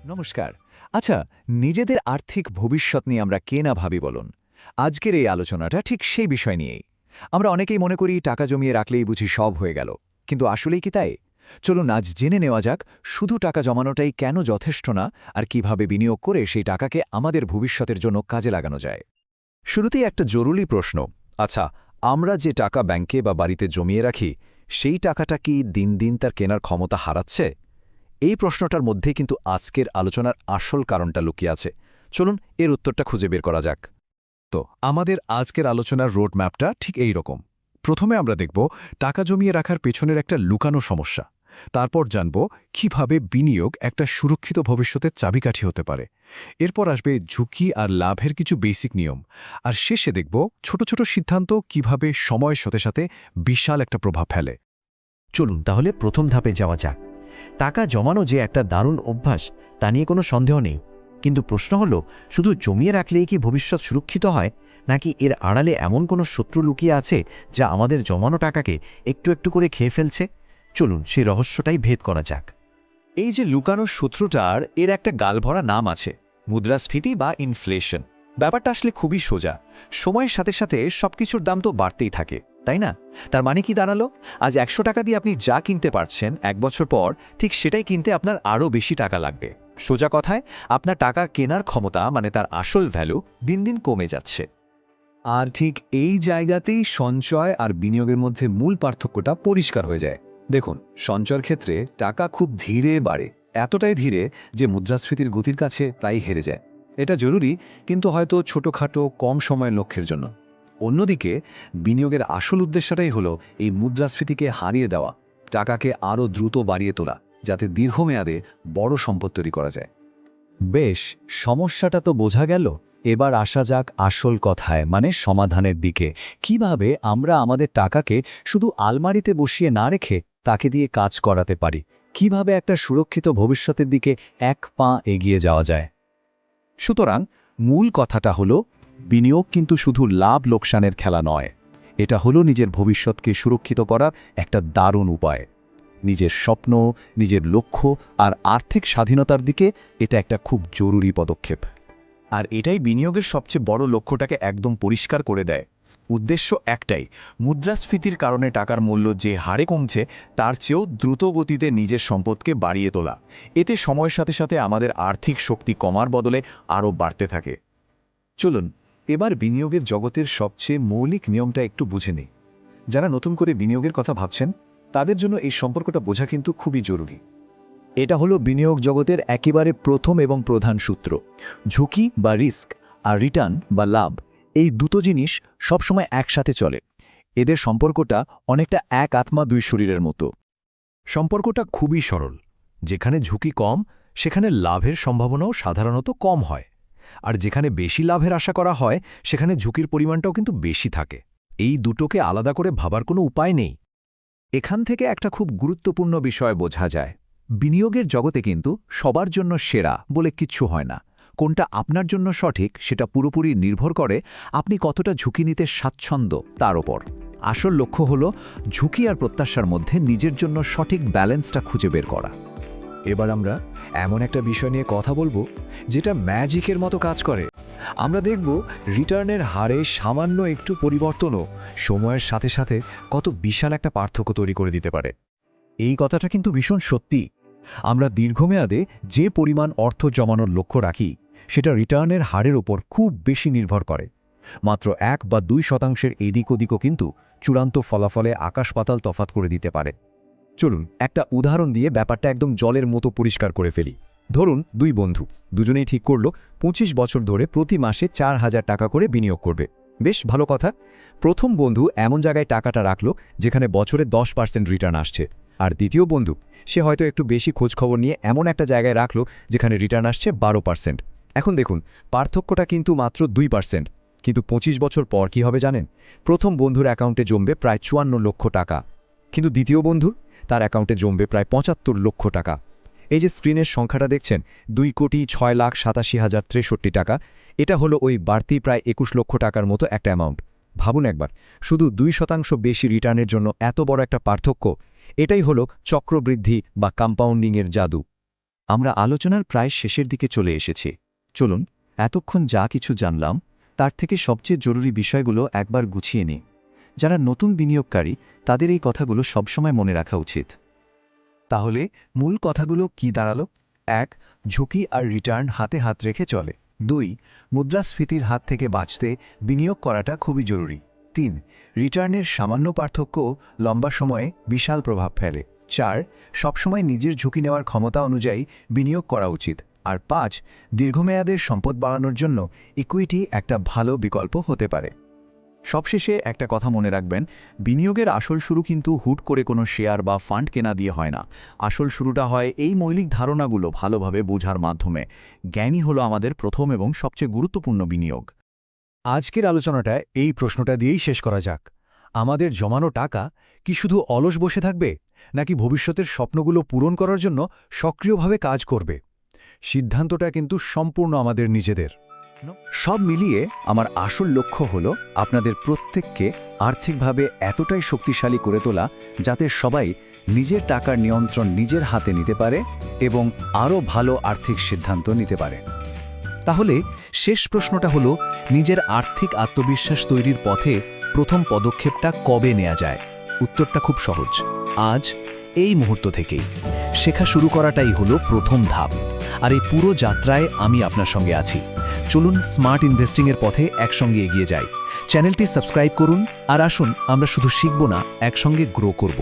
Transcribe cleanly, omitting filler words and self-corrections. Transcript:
নমস্কার। আচ্ছা, নিজেদের আর্থিক ভবিষ্যৎ নিয়ে আমরা কে না ভাবি বলুন। আজকের এই আলোচনাটা ঠিক সেই বিষয় নিয়েই। আমরা অনেকেই মনে করি টাকা জমিয়ে রাখলেই বুঝি সব হয়ে গেল, কিন্তু আসলেই কি তাই? চলুন আজ জেনে নেওয়া যাক শুধু টাকা জমানোটাই কেন যথেষ্ট না, আর কিভাবে বিনিয়োগ করে সেই টাকাকে আমাদের ভবিষ্যতের জন্য কাজে লাগানো যায়। শুরুতেই একটা জরুরি প্রশ্ন। আচ্ছা, আমরা যে টাকা ব্যাংকে বা বাড়িতে জমিয়ে রাখি, সেই টাকাটা কি দিন দিন তার কেনার ক্ষমতা হারাচ্ছে? এই প্রশ্নটার মধ্যেই কিন্তু আজকের আলোচনার আসল কারণটা লুকিয়ে আছে। চলুন এর উত্তরটা খুঁজে বের করা যাক। তো আমাদের আজকের আলোচনার রোড ম্যাপটা ঠিক এই রকম। প্রথমে আমরা দেখব টাকা জমিয়ে রাখার পেছনের একটা লুকানো সমস্যা। তারপর জানব কিভাবে বিনিয়োগ একটা সুরক্ষিত ভবিষ্যতের চাবিকাঠি হতে পারে। এরপর আসবে ঝুঁকি আর লাভের কিছু বেসিক নিয়ম। আর শেষে দেখব ছোট ছোট সিদ্ধান্ত কিভাবে সময়ের সাথে সাথে বিশাল একটা প্রভাব ফেলে। চলুন তাহলে প্রথম ধাপে যাওয়া যাক। টাকা জমানো যে একটা দারুণ অভ্যাস, তা নিয়ে কোনো সন্দেহ নেই। কিন্তু প্রশ্ন হলো, শুধু জমিয়ে রাখলেই কি ভবিষ্যৎ সুরক্ষিত হয়, নাকি এর আড়ালে এমন কোনো শত্রু লুকিয়ে আছে যা আমাদের জমানো টাকাকে একটু একটু করে খেয়ে ফেলছে? চলুন সেই রহস্যটাই ভেদ করা যাক। এই যে লুকানো শত্রুটার এর একটা গালভরা নাম আছে, মুদ্রাস্ফীতি বা ইনফ্লেশন। ব্যাপারটা আসলে খুবই সোজা। সময়ের সাথে সাথে সবকিছুর দাম তো বাড়তেই থাকে, তাই না? তার মানে কি দাঁড়ালো, আজ ১০০ টাকা দিয়ে আপনি যা কিনতে পারছেন, ১ বছর পর ঠিক সেটাই কিনতে আপনার আরও বেশি টাকা লাগবে। সোজা কথায়, আপনার টাকা কেনার ক্ষমতা, মানে তার আসল ভ্যালু, দিন দিন কমে যাচ্ছে। আর ঠিক এই জায়গাতেই সঞ্চয় আর বিনিয়োগের মধ্যে মূল পার্থক্যটা পরিষ্কার হয়ে যায়। দেখুন, সঞ্চয়ের ক্ষেত্রে টাকা খুব ধীরে বাড়ে, এতটাই ধীরে যে মুদ্রাস্ফীতির গতির কাছে প্রায় হেরে যায়। এটা জরুরি, কিন্তু হয়তো ছোটোখাটো কম সময়ের লক্ষ্যের জন্য। অন্যদিকে বিনিয়োগের আসল উদ্দেশ্যটাই হলো এই মুদ্রাস্ফীতিকে হারিয়ে দেওয়া, টাকাকে আরও দ্রুত বাড়িয়ে তোলা, যাতে দীর্ঘমেয়াদে বড় সম্পদ তৈরি করা যায়। বেশ, সমস্যাটা তো বোঝা গেল। এবার আসা যাক আসল কথায়, মানে সমাধানের দিকে। কিভাবে আমরা আমাদের টাকাকে শুধু আলমারিতে বসিয়ে না রেখে তাকে দিয়ে কাজ করাতে পারি? কিভাবে একটা সুরক্ষিত ভবিষ্যতের দিকে এক পা এগিয়ে যাওয়া যায়? সুতরাং মূল কথাটা হলো, বিনিয়োগ কিন্তু শুধু লাভ লোকসানের খেলা নয়। এটা হলো নিজের ভবিষ্যৎকে সুরক্ষিত করার একটা দারুণ উপায়। নিজের স্বপ্ন, নিজের লক্ষ্য আর আর্থিক স্বাধীনতার দিকে এটা একটা খুব জরুরি পদক্ষেপ। আর এটাই বিনিয়োগের সবচেয়ে বড় লক্ষ্যটাকে একদম পরিষ্কার করে দেয়। উদ্দেশ্য একটাই, মুদ্রাস্ফীতির কারণে টাকার মূল্য যে হারে কমছে, তার চেয়েও দ্রুত গতিতে নিজের সম্পদকে বাড়িয়ে তোলা। এতে সময়ের সাথে সাথে আমাদের আর্থিক শক্তি কমার বদলে আরও বাড়তে থাকে। চলুন এবার বিনিয়োগের জগতের সবচেয়ে মৌলিক নিয়মটা একটু বুঝে নিই। যারা নতুন করে বিনিয়োগের কথা ভাবছেন, তাদের জন্য এই সম্পর্কটা বোঝা কিন্তু খুবই জরুরি। এটা হলো বিনিয়োগ জগতের একেবারে প্রথম এবং প্রধান সূত্র। ঝুঁকি বা রিস্ক আর রিটার্ন বা লাভ, এই দুটো জিনিস সবসময় একসাথে চলে। এদের সম্পর্কটা অনেকটা এক আত্মা দুই শরীরের মতো। সম্পর্কটা খুবই সরল। যেখানে ঝুঁকি কম, সেখানে লাভের সম্ভাবনাও সাধারণত কম হয়। আর যেখানে বেশি লাভের আশা করা হয়, সেখানে ঝুঁকির পরিমাণটাও কিন্তু বেশি থাকে। এই দুটোকে আলাদা করে ভাবার কোনো উপায় নেই। এখান থেকে একটা খুব গুরুত্বপূর্ণ বিষয় বোঝা যায়। বিনিয়োগের জগতে কিন্তু সবার জন্য সেরা বলে কিচ্ছু হয় না। কোনটা আপনার জন্য সঠিক সেটা পুরোপুরি নির্ভর করে আপনি কতটা ঝুঁকি নিতে স্বাচ্ছন্দ্য তার ওপর। আসল লক্ষ্য হলো ঝুঁকি আর প্রত্যাশার মধ্যে নিজের জন্য সঠিক ব্যালেন্সটা খুঁজে বের করা। এবার আমরা এমন একটা বিষয় নিয়ে কথা বলবো যেটা ম্যাজিকের মতো কাজ করে। আমরা দেখব রিটার্নের হারে সামান্য একটু পরিবর্তনও সময়ের সাথে সাথে কত বিশাল একটা পার্থক্য তৈরি করে দিতে পারে। এই কথাটা কিন্তু ভীষণ সত্যি। আমরা দীর্ঘমেয়াদে যে পরিমাণ অর্থ জমানোর লক্ষ্য রাখি, সেটা রিটার্নের হারের উপর খুব বেশি নির্ভর করে। মাত্র ১ বা ২% এদিক ওদিকও কিন্তু চূড়ান্ত ফলাফলে আকাশ পাতাল তফাৎ করে দিতে পারে। চলুন একটা উদাহরণ দিয়ে ব্যাপারটা একদম জলের মতো পরিষ্কার করে ফেলি। ধরুন দুই বন্ধু, দুজনেই ঠিক করলো ২৫ বছর ধরে প্রতি মাসে ৪,০০০ টাকা করে বিনিয়োগ করবে। বেশ ভালো কথা। প্রথম বন্ধু এমন জায়গায় টাকাটা রাখলো যেখানে বছরে ১০% রিটার্ন আসছে। আর দ্বিতীয় বন্ধু, সে হয়তো একটু বেশি খোঁজখবর নিয়ে এমন একটা জায়গায় রাখলো যেখানে রিটার্ন আসছে ১২%। এখন দেখুন, পার্থক্যটা কিন্তু মাত্র ২%। কিন্তু ২৫ বছর পর কি হবে জানেন? প্রথম বন্ধুর অ্যাকাউন্টে জমবে প্রায় ৫৪ লক্ষ টাকা, কিন্তু দ্বিতীয় বন্ধুর, তার অ্যাকাউন্টে জমবে প্রায় ৭৫ লক্ষ টাকা। এই যে স্ক্রিনের সংখ্যাটা দেখছেন, ২,৬,৮৭,০৬৩ টাকা, এটা হলো ওই বাড়তি প্রায় ২১ লক্ষ টাকার মতো একটা অ্যামাউন্ট। ভাবুন একবার, শুধু ২% বেশি রিটার্নের জন্য এত বড় একটা পার্থক্য। এটাই হলো চক্রবৃদ্ধি বা কম্পাউন্ডিংয়ের জাদু। আমরা আলোচনার প্রায় শেষের দিকে চলে এসেছি। চলুন এতক্ষণ যা কিছু জানলাম তার থেকে সবচেয়ে জরুরি বিষয়গুলো একবার গুছিয়ে নিই। যারা নতুন বিনিয়োগকারী তাদের এই কথাগুলো সবসময় মনে রাখা উচিত। তাহলে মূল কথাগুলো কি দাঁড়ালো? ১. ঝুঁকি আর রিটার্ন হাতে হাত রেখে চলে। ২. মুদ্রাস্ফীতির হাত থেকে বাঁচতে বিনিয়োগ করাটা খুবই জরুরি। ৩. রিটার্নের সামান্য পার্থক্য লম্বা সময়ে বিশাল প্রভাব ফেলে। ৪. সবসময় নিজের ঝুঁকি নেওয়ার ক্ষমতা অনুযায়ী বিনিয়োগ করা উচিত। আর ৫. দীর্ঘমেয়াদের সম্পদ বাড়ানোর জন্য ইকুইটি একটা ভালো বিকল্প হতে পারে। সবশেষে একটা কথা মনে রাখবেন, বিনিয়োগের আসল শুরু কিন্তু হুট করে কোনো শেয়ার বা ফান্ড কেনা দিয়ে হয় না। আসল শুরুটা হয় এই মৌলিক ধারণাগুলো ভালোভাবে বোঝার মাধ্যমে। জ্ঞানই হলো আমাদের প্রথম এবং সবচেয়ে গুরুত্বপূর্ণ বিনিয়োগ। আজকের আলোচনাটা এই প্রশ্নটা দিয়েই শেষ করা যাক। আমাদের জমানো টাকা কি শুধু অলস বসে থাকবে, নাকি ভবিষ্যতের স্বপ্নগুলো পূরণ করার জন্য সক্রিয়ভাবে কাজ করবে? সিদ্ধান্তটা কিন্তু সম্পূর্ণ আমাদের নিজেদের। সব মিলিয়ে আমার আসল লক্ষ্য হল আপনাদের প্রত্যেককে আর্থিকভাবে এতটাই শক্তিশালী করে তোলা যাতে সবাই নিজের টাকার নিয়ন্ত্রণ নিজের হাতে নিতে পারে এবং আরও ভালো আর্থিক সিদ্ধান্ত নিতে পারে। তাহলে শেষ প্রশ্নটা হলো, নিজের আর্থিক আত্মবিশ্বাস তৈরির পথে প্রথম পদক্ষেপটা কবে নেওয়া যায়? উত্তরটা খুব সহজ, আজ, এই মুহূর্ত থেকেই। শেখা শুরু করাটাই হলো প্রথম ধাপ। আর এই পুরো যাত্রায় আমি আপনার সঙ্গে আছি। চলুন স্মার্ট ইনভেস্টিংয়ের পথে একসঙ্গে এগিয়ে যাই। চ্যানেলটি সাবস্ক্রাইব করুন আর আসুন আমরা শুধু শিখব না, একসঙ্গে গ্রো করব।